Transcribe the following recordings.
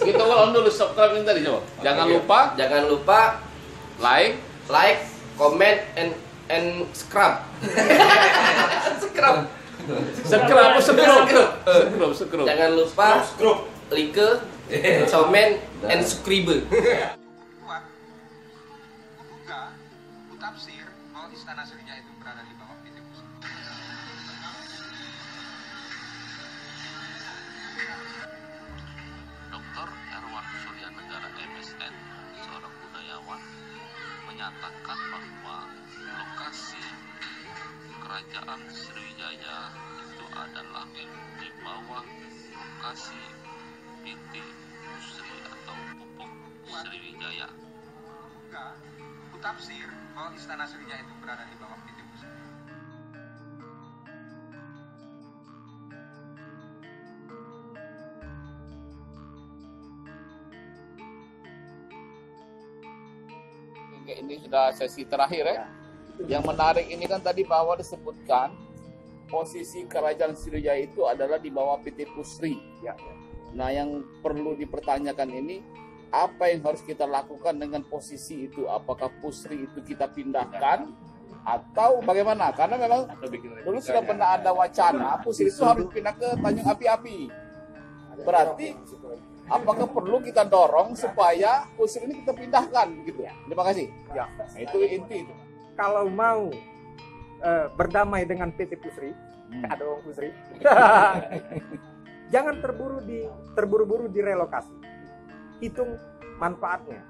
kita ulang dulu subscribe yang tadi coba. Jangan lupa like, comment, and scrub. Scrub. Jangan lupa like, comment, and subscribe. Tafsir bahwa Istana Sriwijaya itu berada di bawah PT Pusri. Dr. Erwan Suryanegara MSN, seorang budayawan, menyatakan bahwa lokasi kerajaan Sriwijaya itu adalah di bawah lokasi PT Pusri atau Pupuk Sriwijaya. Tafsir bahwa Istana Sriwijaya itu berada di bawah PT Pusri. Ini sudah sesi terakhir ya. Yang menarik ini kan tadi bahwa disebutkan posisi kerajaan Sriwijaya itu adalah di bawah PT Pusri. Nah, yang perlu dipertanyakan ini, apa yang harus kita lakukan dengan posisi itu? Apakah Pusri itu kita pindahkan atau bagaimana? Karena memang dulu sudah pernah ada wacana Pusri itu harus pindah ke Tanjung Api-Api. Berarti apakah perlu kita dorong supaya Pusri ini kita pindahkan gitu? Terima kasih. Ya. Nah, itu inti itu. Kalau mau berdamai dengan PT Pusri, ada orang Pusri, jangan terburu-buru direlokasi. Hitung manfaatnya.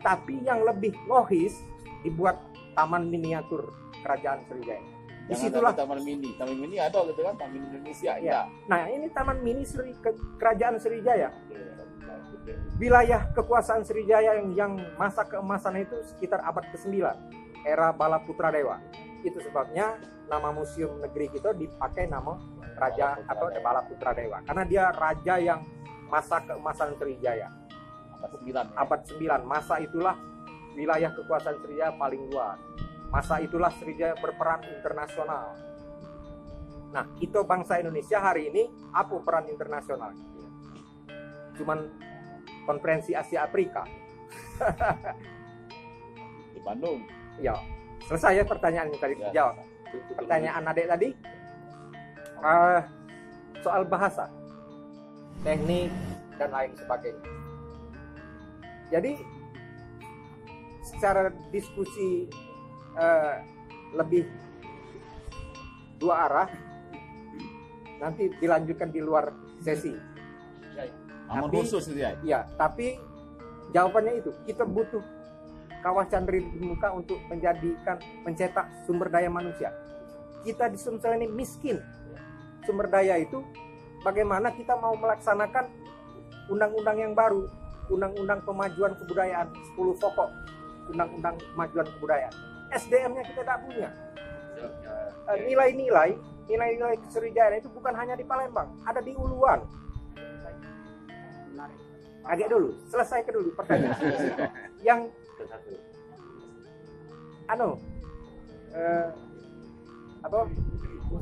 Tapi yang lebih logis dibuat taman miniatur kerajaan Sriwijaya. Disitulah taman mini ada gitu kan, taman Indonesia ya. Nah, ini taman mini kerajaan Sriwijaya. Wilayah kekuasaan Sriwijaya yang masa keemasan itu sekitar abad ke-9, era Bala Putra Dewa. Itu sebabnya nama museum negeri kita dipakai nama Raja atau Bala Putra Dewa, karena dia raja yang masa keemasan Sriwijaya. Abad 9. Masa itulah wilayah kekuasaan Sriwijaya paling luas. Masa itulah Sriwijaya berperan internasional. Nah, kita bangsa Indonesia hari ini apa peran internasional? Cuman konferensi Asia Afrika. Di Bandung. Ya, selesai ya pertanyaan yang tadi dijawab. Pertanyaan adik tadi soal bahasa, teknik, dan lain sebagainya. Jadi secara diskusi lebih dua arah, nanti dilanjutkan di luar sesi. Tapi jawabannya itu, kita butuh kawasan terbuka untuk mencetak sumber daya manusia. Kita di Sumsel ini miskin sumber daya itu. Bagaimana kita mau melaksanakan undang-undang yang baru, undang-undang pemajuan kebudayaan, 10 pokok undang-undang pemajuan kebudayaan. SDM-nya kita tidak punya. Nilai-nilai Sriwijaya itu bukan hanya di Palembang, ada di Uluan. Agak dulu, selesaikan dulu pertanyaan. Yang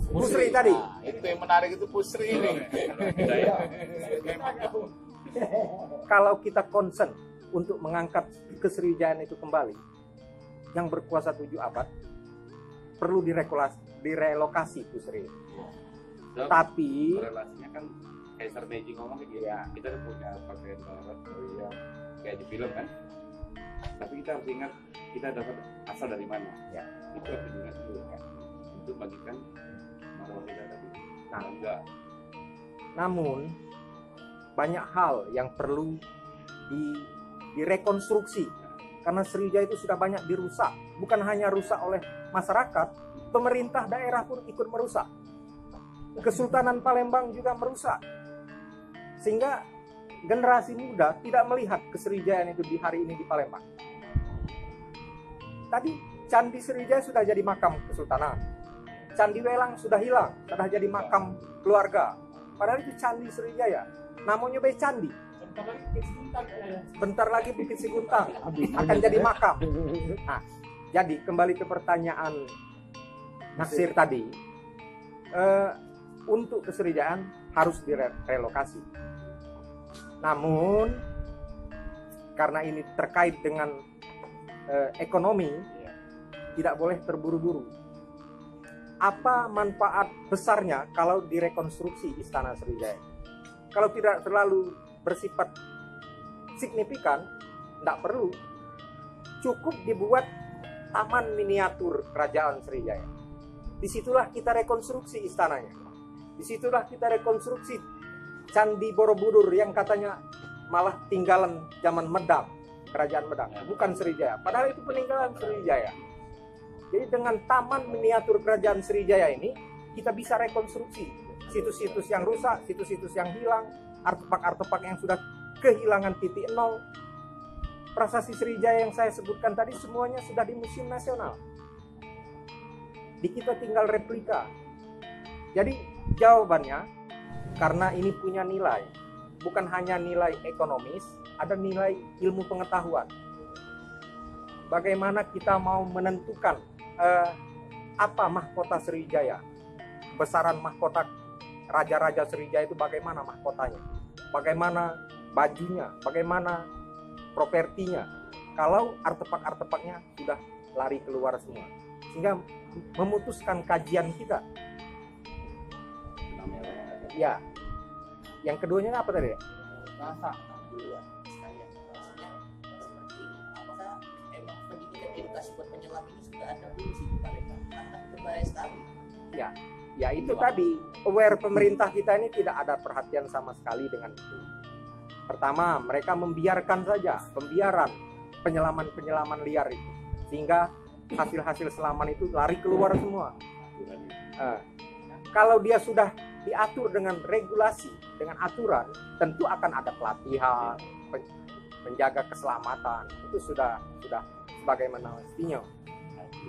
Pusri tadi. Itu yang menarik, itu Pusri ini. Kalau kita concern untuk mengangkat kesriwijayaan itu kembali, yang berkuasa 7 abad perlu direlokasi Pusri. Tapi relasinya kan Kaisar Meiji ngomong kayak gitu. Kita punya pakaian barat yang kayak di film kan. Tapi kita harus ingat kita dapat asal dari mana. Itu harus diingat dulu kan. Untuk bagikan marwah kita tadi. Namun banyak hal yang perlu direkonstruksi, karena Sriwijaya itu sudah banyak dirusak. Bukan hanya rusak oleh masyarakat, pemerintah daerah pun ikut merusak. Kesultanan Palembang juga merusak, sehingga generasi muda tidak melihat kesriwijayaan itu di hari ini di Palembang. Tadi Candi Sriwijaya sudah jadi makam kesultanan, Candi Welang sudah hilang, sudah jadi makam keluarga. Padahal itu Candi Sriwijaya, namanya bayi candi. Bentar lagi Bukit Siguntang akan jadi makam. Nah, jadi kembali ke pertanyaan Naksir tadi, untuk kesriwijayaan harus direlokasi. Namun karena ini terkait dengan ekonomi, tidak boleh terburu-buru. Apa manfaat besarnya kalau direkonstruksi Istana Sriwijaya? Kalau tidak terlalu bersifat signifikan, tidak perlu. Cukup dibuat taman miniatur Kerajaan Sriwijaya. Disitulah kita rekonstruksi istananya. Disitulah kita rekonstruksi Candi Borobudur yang katanya malah tinggalan zaman Medang, Kerajaan Medang, bukan Sriwijaya. Padahal itu peninggalan Sriwijaya. Jadi dengan taman miniatur Kerajaan Sriwijaya ini, kita bisa rekonstruksi situs-situs yang rusak, situs-situs yang hilang, artefak-artefak yang sudah kehilangan titik nol. Prasasti Sriwijaya yang saya sebutkan tadi semuanya sudah di Museum Nasional. Di kita tinggal replika. Jadi jawabannya, karena ini punya nilai, bukan hanya nilai ekonomis, ada nilai ilmu pengetahuan. Bagaimana kita mau menentukan apa mahkota Sriwijaya, besaran mahkota raja-raja Sriwijaya itu bagaimana mahkotanya, bagaimana bajunya, bagaimana propertinya, kalau artefak-artefaknya sudah lari keluar semua, sehingga memutuskan kajian kita. Ya, yang keduanya apa tadi? Bahasa. Apakah emang pendidikan edukasi buat penyelam ini sudah ada dulu sih mereka? Karena berbahaya sekali. Ya itu tadi, aware pemerintah kita ini tidak ada perhatian sama sekali dengan itu. Pertama, mereka membiarkan saja, pembiaran penyelaman liar itu, sehingga hasil-hasil selaman itu lari keluar semua. Kalau dia sudah diatur dengan regulasi, dengan aturan, tentu akan ada pelatihan, menjaga keselamatan, itu sudah sebagaimana mestinya.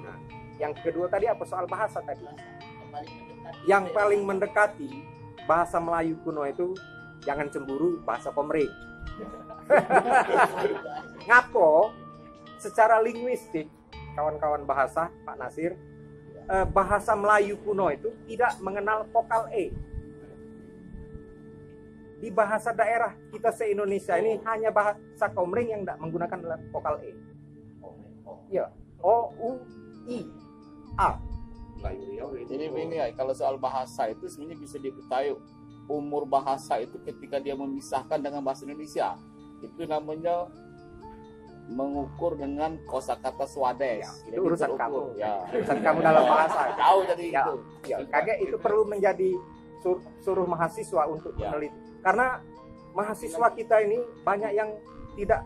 Nah, yang kedua tadi apa, soal bahasa tadi? Yang paling mendekati bahasa Melayu kuno itu, jangan cemburu, bahasa Komering. Ngapo secara linguistik, kawan-kawan bahasa, Pak Nasir, bahasa Melayu kuno itu tidak mengenal vokal E. Di bahasa daerah kita se-Indonesia ini hanya bahasa Komering yang tidak menggunakan vokal E. Ya, O, U, I, A. Jadi ini ya, kalau soal bahasa itu sebenarnya bisa diketahui umur bahasa itu ketika dia memisahkan dengan bahasa Indonesia. Itu namanya mengukur dengan kosakata Swades. Ya, itu urusan kamu. Ya. Urusan kamu dalam bahasa. Tahu jadi Ya, itu. ya, kaget itu perlu menjadi suruh mahasiswa untuk meneliti. Karena mahasiswa kita ini banyak yang tidak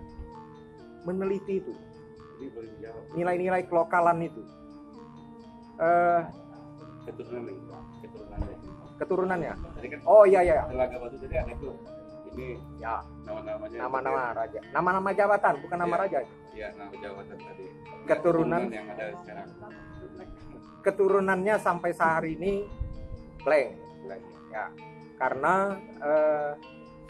meneliti itu. Nilai-nilai kelokalan itu. Keturunannya. Tadi kan Oh iya. Telaga Batu tadi ada itu. Ini Ya, nama-namanya. nama-nama raja. Nama-nama jabatan, bukan nama Ya. raja. Iya, nama jabatan tadi. Keturunan yang ada sekarang. keturunannya sampai sehari ini blank. Ya. Karena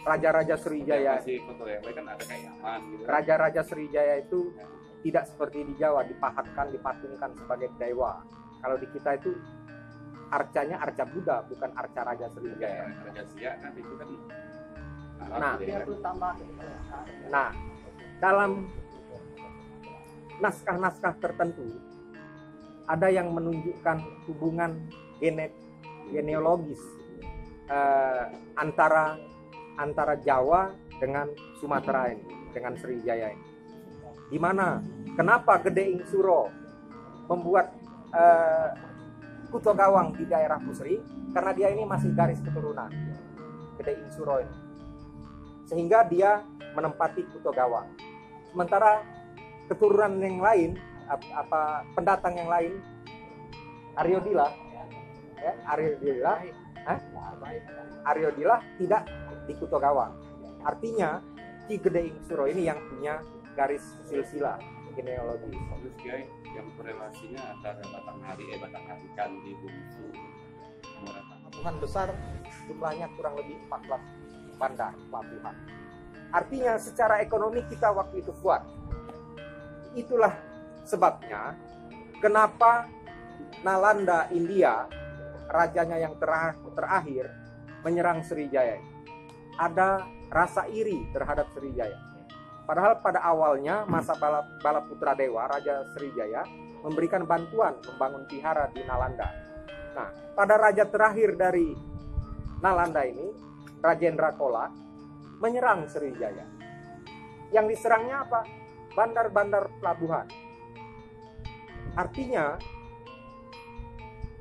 raja-raja Sriwijaya, Masih foto yang lain kan ada kayak Yaman gitu. raja-raja Sriwijaya itu tidak seperti di Jawa dipahatkan, dipatungkan sebagai dewa. Kalau di kita itu arcanya arca Buddha, bukan arca Raja Sriwijaya. Raja Siak kan itu kan. Nah, gitu ya kan. Nah, dalam naskah-naskah tertentu ada yang menunjukkan hubungan genealogis antara Jawa dengan Sumatera ini, dengan Sriwijaya ini. Di mana? Kenapa Gede Ing Suro membuat Kuto Gawang di daerah Pusri? Karena dia ini masih garis keturunan Gede Ing Suro ini, sehingga dia menempati Kuto Gawang. Sementara keturunan yang lain, pendatang yang lain, Aryodila tidak di Kuto Gawang. Artinya Ki Gede Ing Suro ini yang punya garis silsilah genealogi. Terus guys, yang korelasinya antara batang kan di Bungsu. Pelabuhan besar jumlahnya kurang lebih 14 bandar pelabuhan. Artinya secara ekonomi kita waktu itu kuat. Itulah sebabnya kenapa Nalanda India, rajanya yang terakhir menyerang Sriwijaya. Ada rasa iri terhadap Sriwijaya. Padahal pada awalnya masa Bala Putradewa, Raja Sriwijaya memberikan bantuan membangun vihara di Nalanda. Nah, pada raja terakhir dari Nalanda ini, Rajendra Chola, menyerang Sriwijaya. Yang diserangnya apa? Bandar-bandar pelabuhan. Artinya,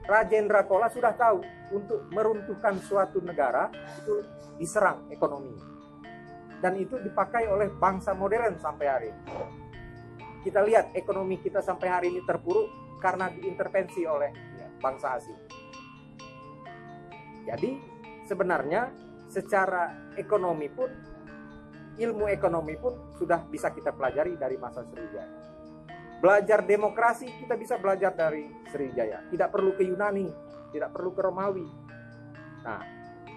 Rajendra Chola sudah tahu untuk meruntuhkan suatu negara itu diserang ekonominya. Dan itu dipakai oleh bangsa modern sampai hari ini. Kita lihat ekonomi kita sampai hari ini terpuruk karena diintervensi oleh bangsa asing. Jadi sebenarnya secara ekonomi pun, ilmu ekonomi pun sudah bisa kita pelajari dari masa Sriwijaya. Belajar demokrasi kita bisa belajar dari Sriwijaya. Tidak perlu ke Yunani, tidak perlu ke Romawi. Nah,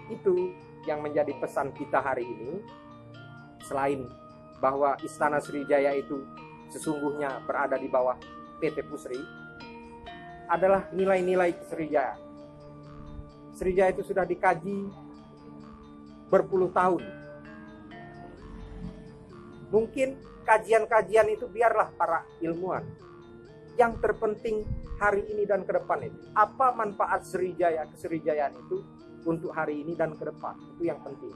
itu yang menjadi pesan kita hari ini. Selain bahwa Istana Sriwijaya itu sesungguhnya berada di bawah PT Pusri, adalah nilai-nilai Sriwijaya. Sriwijaya itu sudah dikaji berpuluh tahun. Mungkin kajian-kajian itu biarlah para ilmuwan. Yang terpenting hari ini dan ke depan itu, apa manfaat Sriwijaya, kesriwijayaan itu untuk hari ini dan ke depan, itu yang penting.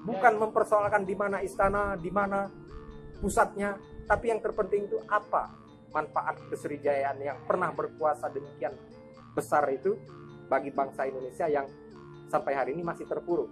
Bukan mempersoalkan di mana istana, di mana pusatnya, tapi yang terpenting itu apa manfaat kesriwijayaan yang pernah berkuasa demikian besar itu bagi bangsa Indonesia yang sampai hari ini masih terpuruk.